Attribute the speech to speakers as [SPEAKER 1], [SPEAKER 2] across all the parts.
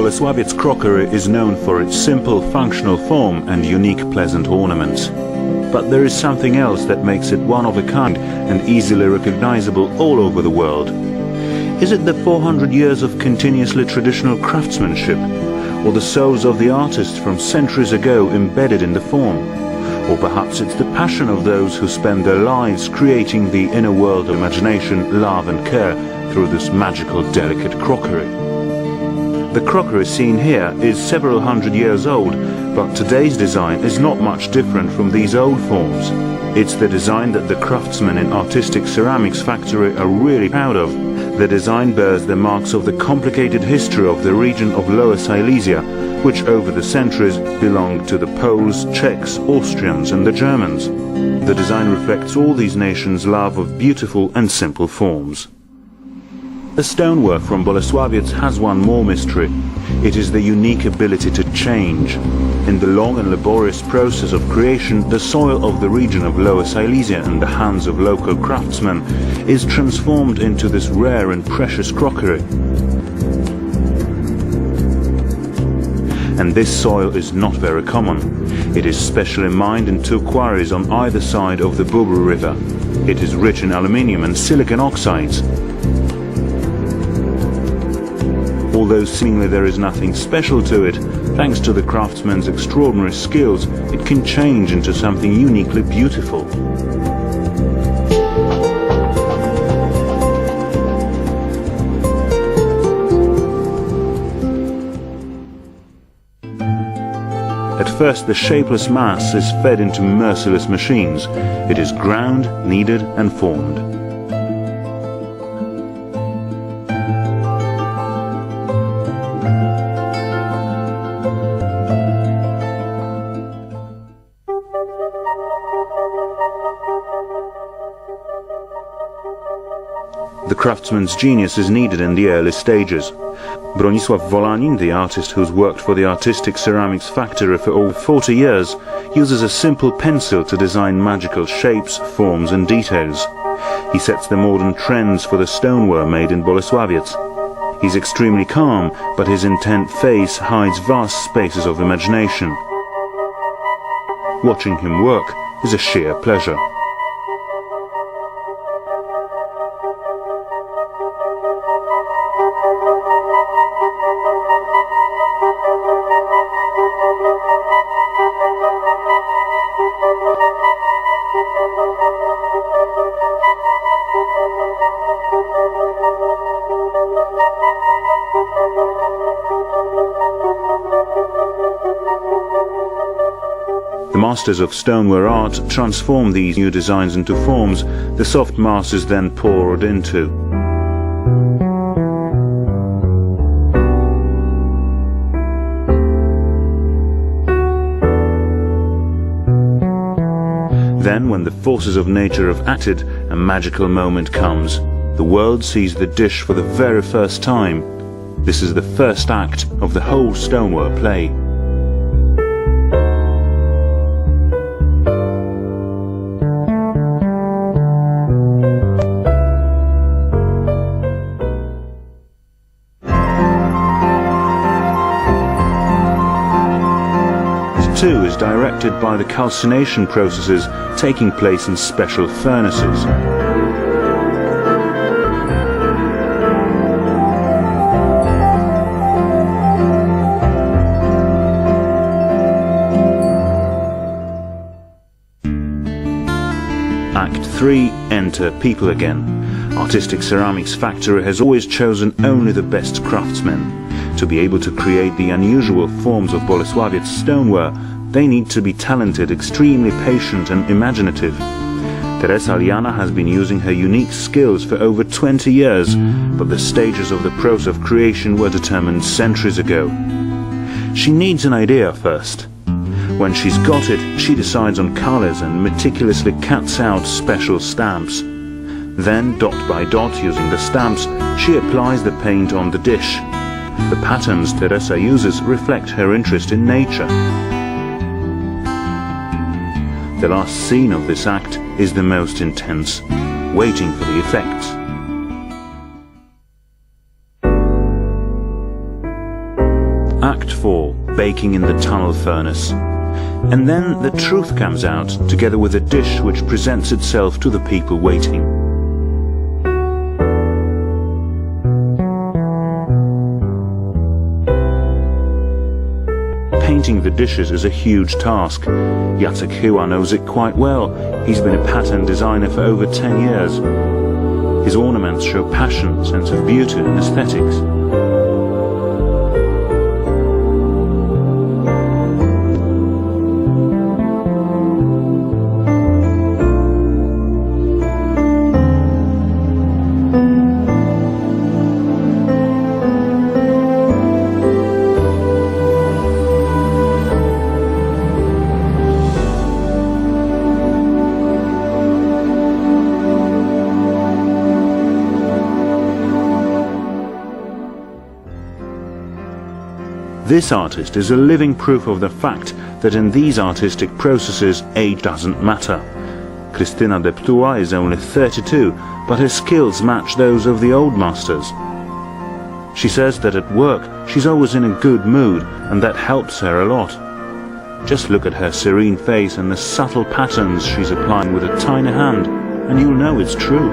[SPEAKER 1] Bolesławiec crockery is known for its simple, functional form and unique, pleasant ornaments. But there is something else that makes it one of a kind and easily recognizable all over the world. Is it the 400 years of continuously traditional craftsmanship, or the souls of the artists from centuries ago embedded in the form? Or perhaps it's the passion of those who spend their lives creating the inner world of imagination, love and care through this magical, delicate crockery. The crockery seen here is several hundred years old, but today's design is not much different from these old forms. It's the design that the craftsmen in Artistic Ceramics Factory are really proud of. The design bears the marks of the complicated history of the region of Lower Silesia, which over the centuries belonged to the Poles, Czechs, Austrians and the Germans. The design reflects all these nations' love of beautiful and simple forms. The stoneware from Bolesławiec has one more mystery. It is the unique ability to change. In the long and laborious process of creation, the soil of the region of Lower Silesia in the hands of local craftsmen is transformed into this rare and precious crockery. And this soil is not very common. It is specially mined in two quarries on either side of the Bubr River. It is rich in aluminium and silicon oxides. Although seemingly there is nothing special to it, thanks to the craftsman's extraordinary skills, it can change into something uniquely beautiful. At first, the shapeless mass is fed into merciless machines. It is ground, kneaded and formed. The craftsman's genius is needed in the early stages. Bronisław Wolanin, the artist who's worked for the Artistic Ceramics Factory for over 40 years, uses a simple pencil to design magical shapes, forms and details. He sets the modern trends for the stoneware made in Bolesławiec. He's extremely calm, but his intent face hides vast spaces of imagination. Watching him work is a sheer pleasure. The masters of stoneware art transform these new designs into forms the soft mass is then poured into. Then, when the forces of nature have acted, a magical moment comes. The world sees the dish for the very first time. This is the first act of the whole stoneware play. Too is directed by the calcination processes taking place in special furnaces. Act 3, enter people again. Artistic Ceramics Factory has always chosen only the best craftsmen. To be able to create the unusual forms of Bolesławiec stoneware, they need to be talented, extremely patient and imaginative. Teresa Liana has been using her unique skills for over 20 years, but the stages of the process of creation were determined centuries ago. She needs an idea first. When she's got it, she decides on colors and meticulously cuts out special stamps. Then, dot by dot, using the stamps, she applies the paint on the dish. The patterns Teresa uses reflect her interest in nature. The last scene of this act is the most intense, waiting for the effects. baking in the tunnel furnace. And then the truth comes out, together with a dish which presents itself to the people waiting. Painting the dishes is a huge task. Jacek Chyła knows it quite well. He's been a pattern designer for over 10 years. His ornaments show passion, sense of beauty and aesthetics. This artist is a living proof of the fact that in these artistic processes age doesn't matter. Krystyna Deptuła is only 32, but her skills match those of the old masters. She says that at work she's always in a good mood, and that helps her a lot. Just look at her serene face and the subtle patterns she's applying with a tiny hand, and you'll know it's true.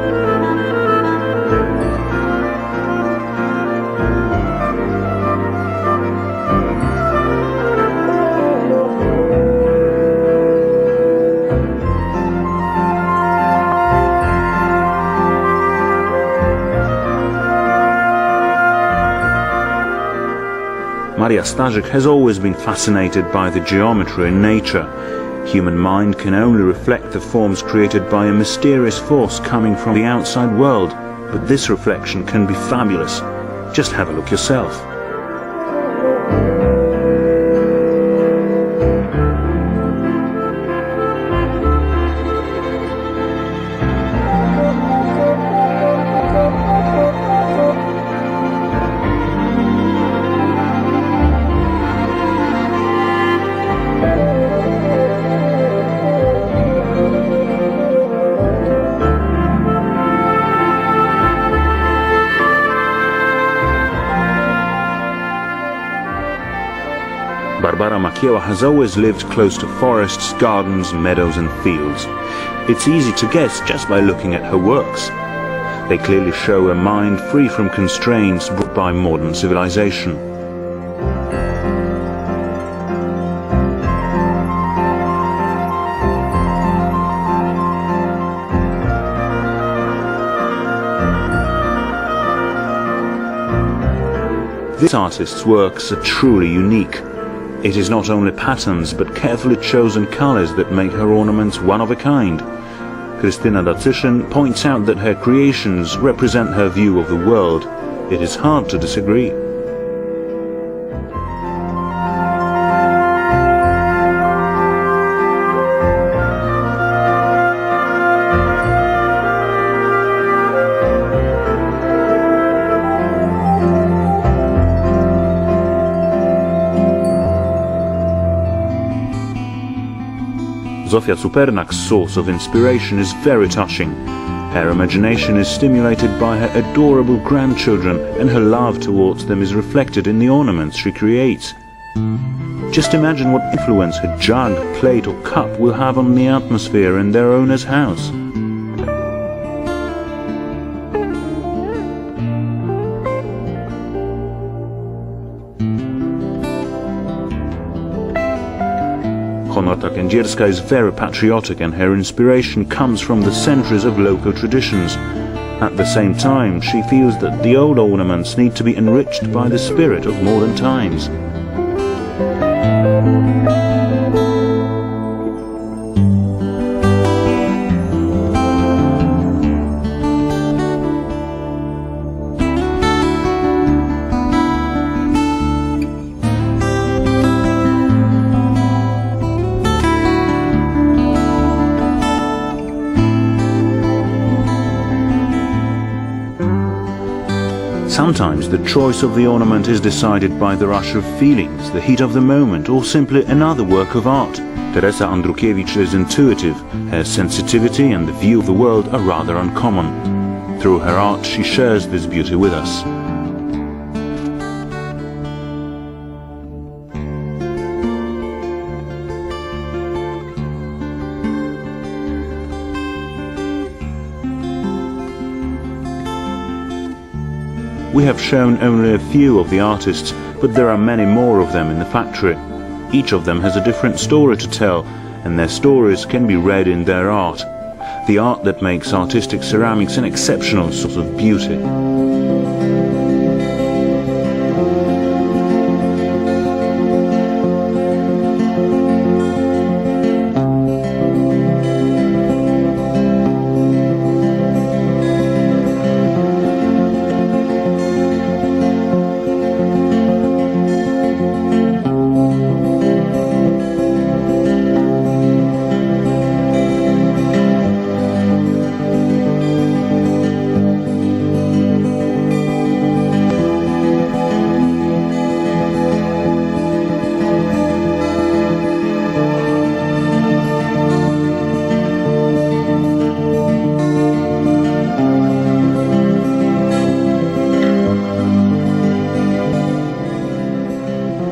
[SPEAKER 1] Maria Starzyk has always been fascinated by the geometry in nature. Human mind can only reflect the forms created by a mysterious force coming from the outside world, but this reflection can be fabulous. Just have a look yourself. Barbara Makieła has always lived close to forests, gardens, meadows and fields. It's easy to guess just by looking at her works. They clearly show a mind free from constraints brought by modern civilization. This artist's works are truly unique. It is not only patterns but carefully chosen colors that make her ornaments one of a kind. Krystyna Dacyszyn points out that her creations represent her view of the world. It is hard to disagree. Zofia Cupernak's source of inspiration is very touching. Her imagination is stimulated by her adorable grandchildren, and her love towards them is reflected in the ornaments she creates. Just imagine what influence a jug, plate or cup will have on the atmosphere in their owner's house. Konrata Kędzierska is very patriotic, and her inspiration comes from the centuries of local traditions. At the same time, she feels that the old ornaments need to be enriched by the spirit of modern times. Sometimes the choice of the ornament is decided by the rush of feelings, the heat of the moment, or simply another work of art. Teresa Andrukiewicz is intuitive. Her sensitivity and the view of the world are rather uncommon. Through her art she shares this beauty with us. We have shown only a few of the artists, but there are many more of them in the factory. Each of them has a different story to tell, and their stories can be read in their art. The art that makes artistic ceramics an exceptional sort of beauty.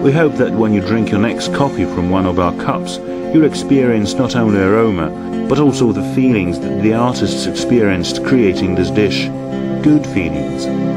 [SPEAKER 1] We hope that when you drink your next coffee from one of our cups, you'll experience not only aroma, but also the feelings that the artists experienced creating this dish. Good feelings.